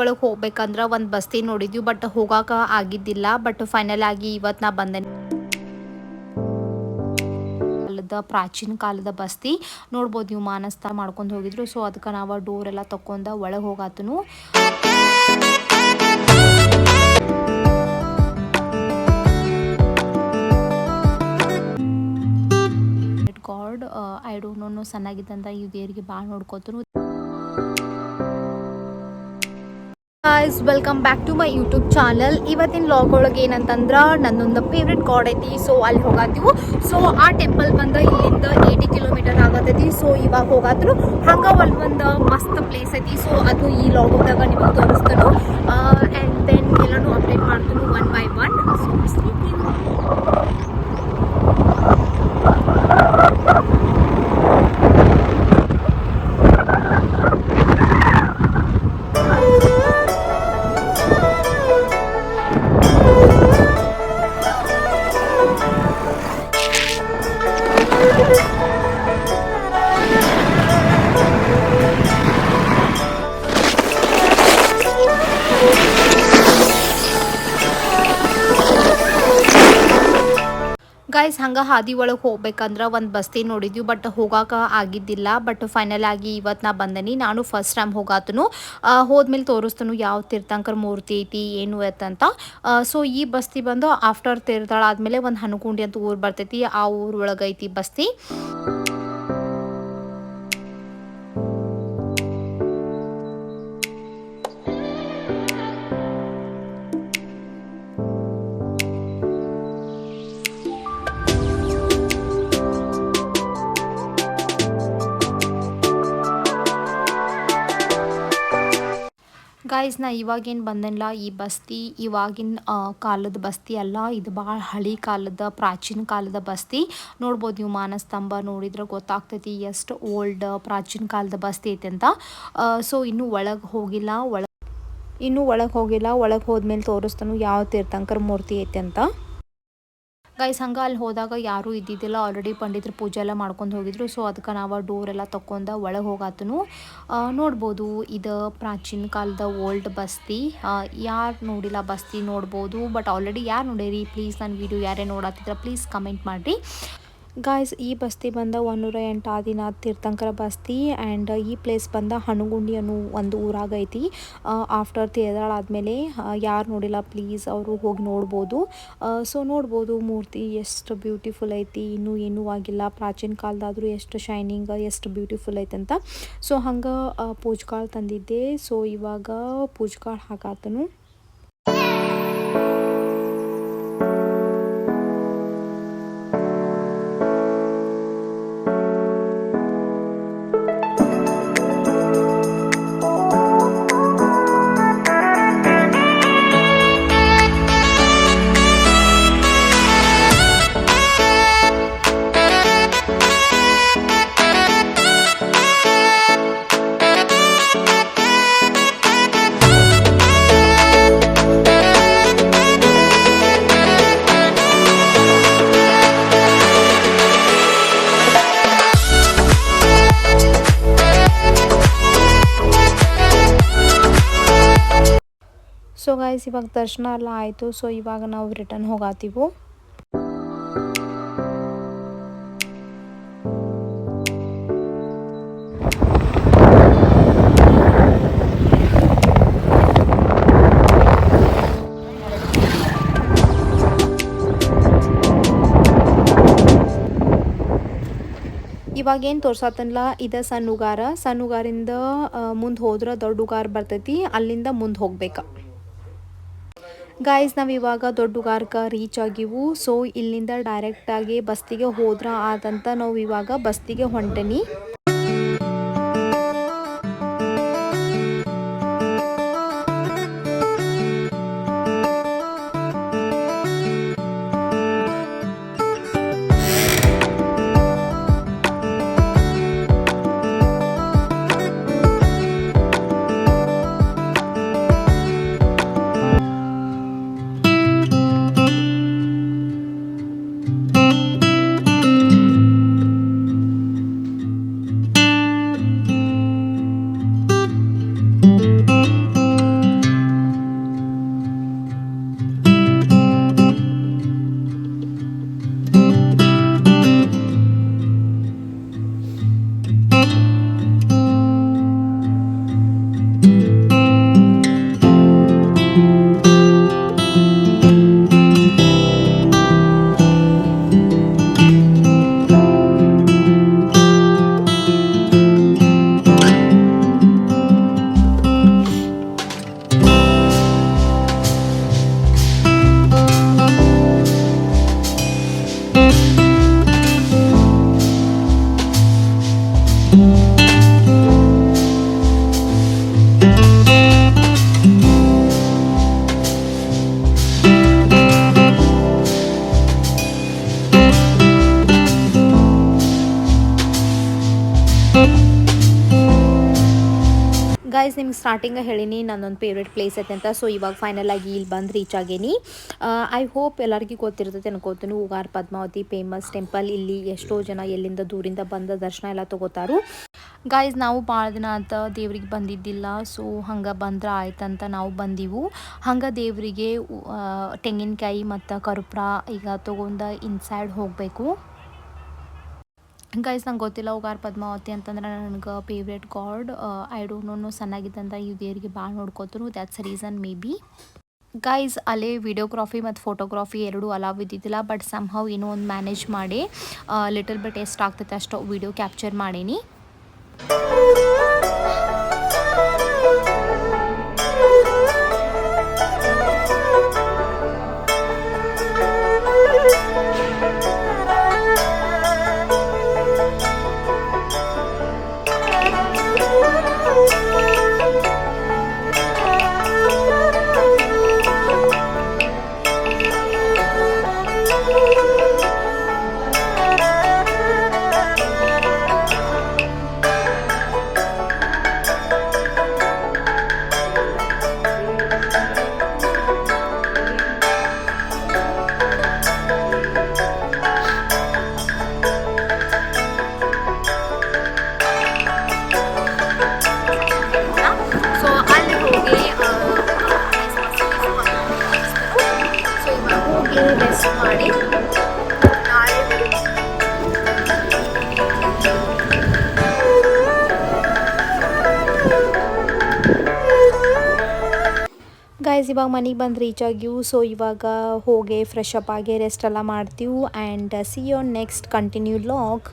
ಒಳಗೆ ಹೋಗ್ಬೇಕಂದ್ರೆ ಒಂದು ಬಸ್ತಿ ನೋಡಿದ್ವಿ, ಬಟ್ ಹೋಗಾಕ ಆಗಿದ್ದಿಲ್ಲ. ಬಟ್ ಫೈನಲ್ ಆಗಿ ಇವತ್ತು ನಾ ಬಂದೆ. ಪ್ರಾಚೀನ ಕಾಲದ ಬಸ್ತಿ ನೋಡ್ಬೋದು ನೀವು, ಮಾನಸ್ತ ಮಾಡ್ಕೊಂಡು ಹೋಗಿದ್ರು. ಸೊ ಅದಕ್ಕೆ ನಾವು ಡೋರ್ ಎಲ್ಲ ತಕೊಂಡ ಒಳಗೆ ಹೋಗಾತನು. ಗಾಡ್ ಐ ಡೋಂಟ್ ನೋ ಸಣ್ಣಾಗಿದ್ದಂತ ಈ ದೇವರಿಗೆ ಭಾಳ ನೋಡ್ಕೋತನು. Guys welcome back to my YouTube channel. ಇವತ್ತಿನ ವ್ಲಾಗ್ ಒಳಗೆ ಏನಂತಂದ್ರೆ ನನ್ನೊಂದು ಫೇವ್ರೆಟ್ ಗಾಡ್ ಐತಿ. ಸೊ ಅಲ್ಲಿ ಹೋಗಾತೀವಿ. ಸೊ ಆ ಟೆಂಪಲ್ ಬಂದು ಇಲ್ಲಿಂದ 80 ಕಿಲೋಮೀಟರ್ ಆಗತೈತಿ. ಸೊ ಇವಾಗ ಹೋಗಾದ್ರು ಹಂಗೆ ಅಲ್ಲಿ ಒಂದು ಮಸ್ತ್ ಪ್ಲೇಸ್ ಐತಿ. ಸೊ ಅದು ಈ ವ್ಲಾಗ್ದಾಗ ನಿಮಗೆ ತೋರಿಸ್ತಾನು. ಆ್ಯಂಡ್ ದೆನ್ ಎಲ್ಲನೂ ಅಪ್ಡೇಟ್ ಮಾಡ್ತಾನು one by one. So guys ಹಂಗೆ ಹಾದಿ ಒಳಗೆ ಹೋಗ್ಬೇಕಂದ್ರೆ ಒಂದು ಬಸ್ತಿ ನೋಡಿದ್ವಿ, ಬಟ್ ಹೋಗಾಕ ಆಗಿದ್ದಿಲ್ಲ. ಬಟ್ ಫೈನಲ್ ಆಗಿ ಇವತ್ತು ನಾ ಬಂದನಿ. ನಾನು ಫಸ್ಟ್ ಟೈಮ್ ಹೋಗಾತನು. ಹೋದ್ಮೇಲೆ ತೋರಿಸ್ತನು ಯಾವ ತೀರ್ಥಂಕರ ಮೂರ್ತಿ ಐತಿ ಏನು ಅಂತ. ಸೊ ಈ ಬಸ್ತಿ ಬಂದು ಆಫ್ಟರ್ ತೀರ್ಥಳ ಆದಮೇಲೆ ಒಂದು ಹನುಗುಂಡಿ ಅಂತ ಊರು ಬರ್ತೈತಿ. ಆ ಊರು ಒಳಗೆ ಐತಿ ಬಸ್ತಿ. ಗೈಸ್ ನಾ ಇವಾಗೇನು ಬಂದನಿಲ್ಲ, ಈ ಬಸ್ತಿ ಇವಾಗಿನ ಕಾಲದ ಬಸ್ತಿ ಅಲ್ಲ. ಇದು ಭಾಳ ಹಳಿ ಕಾಲದ ಪ್ರಾಚೀನ ಕಾಲದ ಬಸ್ತಿ ನೋಡ್ಬೋದು ನೀವು. ಮಾನಸ್ತಂಭ ನೋಡಿದ್ರೆ ಗೊತ್ತಾಗ್ತೈತಿ ಎಷ್ಟು ಓಲ್ಡ್ ಪ್ರಾಚೀನ ಕಾಲದ ಬಸ್ತಿ ಐತೆ ಅಂತ. ಸೊ ಇನ್ನೂ ಒಳಗೆ ಹೋಗಿಲ್ಲ. ಒಳಗೆ ಹೋದ್ಮೇಲೆ ತೋರಿಸ್ತಾನು ಯಾವ ತೀರ್ಥಂಕರ ಮೂರ್ತಿ ಐತೆ ಅಂತ. ಗೈಸ್ ಹಂಗೆ ಅಲ್ಲಿ ಹೋದಾಗ ಯಾರೂ ಇದ್ದಿದ್ದಿಲ್ಲ. ಆಲ್ರೆಡಿ ಪಂಡಿತರು ಪೂಜೆ ಎಲ್ಲ ಮಾಡ್ಕೊಂಡು ಹೋಗಿದ್ರು. ಸೊ ಅದಕ್ಕೆ ನಾವು ಡೋರ್ ಎಲ್ಲ ತಕ್ಕೊಂಡು ಒಳಗೆ ಹೋಗಾತನು. ನೋಡ್ಬೋದು ಇದು ಪ್ರಾಚೀನ ಕಾಲದ ಓಲ್ಡ್ ಬಸ್ತಿ. ಯಾರು ನೋಡಿಲ್ಲ ಬಸ್ತಿ ನೋಡ್ಬೋದು. ಬಟ್ ಆಲ್ರೆಡಿ ಯಾರು ನೋಡಿರಿ ಪ್ಲೀಸ್ ನನ್ನ ವಿಡಿಯೋ ಯಾರೇ ನೋಡತ್ತಿದ್ರೆ ಪ್ಲೀಸ್ ಕಮೆಂಟ್ ಮಾಡಿರಿ. ಗಾಯ್ಸ್ ಈ ಬಸ್ತಿ ಬಂದ 108 ಆದಿನಾಥ್ ತೀರ್ಥಂಕರ ಬಸ್ತಿ. ಆ್ಯಂಡ್ ಈ ಪ್ಲೇಸ್ ಬಂದ ಹನುಗುಂಡಿ ಅನ್ನೋ ಒಂದು ಊರಾಗೈತಿ. ಆಫ್ಟರ್ ತೇರದಾಳ ಆದಮೇಲೆ ಯಾರು ನೋಡಿಲ್ಲ ಪ್ಲೀಸ್ ಅವರು ಹೋಗಿ ನೋಡ್ಬೋದು. ಸೊ ನೋಡ್ಬೋದು ಮೂರ್ತಿ ಎಷ್ಟು ಬ್ಯೂಟಿಫುಲ್ ಐತಿ. ಇನ್ನೂ ಆಗಿಲ್ಲ. ಪ್ರಾಚೀನ ಕಾಲದಾದರೂ ಎಷ್ಟು ಶೈನಿಂಗ್ ಎಷ್ಟು ಬ್ಯೂಟಿಫುಲ್ ಐತೆ ಅಂತ. ಸೊ ಹಂಗೆ ಪೂಜ್ಕಾಳು ತಂದಿದ್ದೆ. ಸೊ ಇವಾಗ ಪೂಜ್ಕಾಳು ಹಾಕಾತನು. ಸೊ ಗೈಸ್ ಇವಾಗ ದರ್ಶನ ಎಲ್ಲ ಆಯಿತು. ಸೊ ಇವಾಗ ನಾವು ರಿಟರ್ನ್ ಹೋಗಾತೀವಿ. ಇವಾಗೇನು ತೋರ್ಸತ್ತಲ್ಲ ಇದು ಸಣ್ಣಗಾರಿಂದ ಮುಂದೆ ಹೋದ್ರೆ ದೊಡ್ಡ ಉಗಾರ ಬರ್ತೈತಿ. ಅಲ್ಲಿಂದ ಮುಂದೆ ಹೋಗ್ಬೇಕು. ಗಾಯ್ಸ್ ನಾವು ಇವಾಗ ದೊಡ್ಡಗಾರ್ಕ ರೀಚ್ ಆಗಿವು. ಸೊ ಇಲ್ಲಿಂದ ಡೈರೆಕ್ಟಾಗಿ ಬಸ್ತಿಗೆ ಹೋದ್ರೆ ಆದಂತ ನಾವು ಇವಾಗ ಬಸ್ತಿಗೆ ಹೊಂಟೇನಿ. ನಿಮ್ಗೆ ಸ್ಟಾರ್ಟಿಂಗ ಹೇಳೀನಿ ನನ್ನೊಂದು ಫೇವ್ರೇಟ್ ಪ್ಲೇಸ್ ಐತೆ ಅಂತ. ಸೊ ಇವಾಗ ಫೈನಲ್ ಆಗಿ ಇಲ್ಲಿ ಬಂದು ರೀಚ್ ಆಗೇನಿ. ಐ ಹೋಪ್ ಎಲ್ಲರಿಗೂ ಗೊತ್ತಿರ್ತೈತೆ ಅನ್ಕೋತೀನಿ, ಉಗಾರ್ ಪದ್ಮಾವತಿ ಫೇಮಸ್ ಟೆಂಪಲ್. ಇಲ್ಲಿ ಎಷ್ಟೋ ಜನ ಎಲ್ಲಿಂದ ದೂರಿಂದ ಬಂದ ದರ್ಶನ ಎಲ್ಲ ತಗೋತಾರು. ಗಾಯ್ಸ್ ನಾವು ಭಾಳ ದಿನ ಅಂತ ದೇವ್ರಿಗೆ ಬಂದಿದ್ದಿಲ್ಲ. ಸೊ ಹಂಗೆ ಬಂದ್ರೆ ಆಯ್ತಂತ ನಾವು ಬಂದೀವು. ಹಂಗೆ ದೇವರಿಗೆ ತೆಂಗಿನಕಾಯಿ ಮತ್ತು ಕರ್ಪೂರ ಈಗ ತೊಗೊಂಡು ಇನ್ಸೈಡ್ ಹೋಗಬೇಕು. ಗೈಸ್ ನಂಗೆ ಗೊತ್ತಿಲ್ಲ, ಉಗಾರ್ ಪದ್ಮಾವತಿ ಅಂತಂದ್ರೆ ನನಗೆ favourite god. I don't know ಸಣ್ಣಾಗಿದ್ದಂತ ಈ ದೇವರಿಗೆ ಭಾಳ ನೋಡ್ಕೋತರು. That's reason maybe. Guys ಅಲ್ಲೇ ವಿಡಿಯೋಗ್ರಾಫಿ ಮತ್ತು ಫೋಟೋಗ್ರಾಫಿ ಎರಡೂ ಅಲಾವ್ ಇದ್ದಿದ್ದಿಲ್ಲ. ಬಟ್ ಸಮ್ಹೌ ಏನೋ ಒಂದು ಮ್ಯಾನೇಜ್ ಮಾಡಿ ಲಿಟಲ್ ಬಿಟ್ ಎಷ್ಟು ಆಗ್ತೈತೆ ಅಷ್ಟು ವಿಡಿಯೋ ಕ್ಯಾಪ್ಚರ್ ಮಾಡೀನಿ. ರೆಸ್ಟ್ ಮಾಡಿ ನಾಳೆ ಗೈಸ್ ಇವಾಗ ಮನೆಗೆ ಬಂದು ರೀಚ್ ಆಗಿವು. ಸೊ ಇವಾಗ ಹೋಗಿ ಫ್ರೆಶ್ ಅಪ್ ಆಗಿ ರೆಸ್ಟ್ ಎಲ್ಲ ಮಾಡ್ತೀವಿ. And see you next continue log.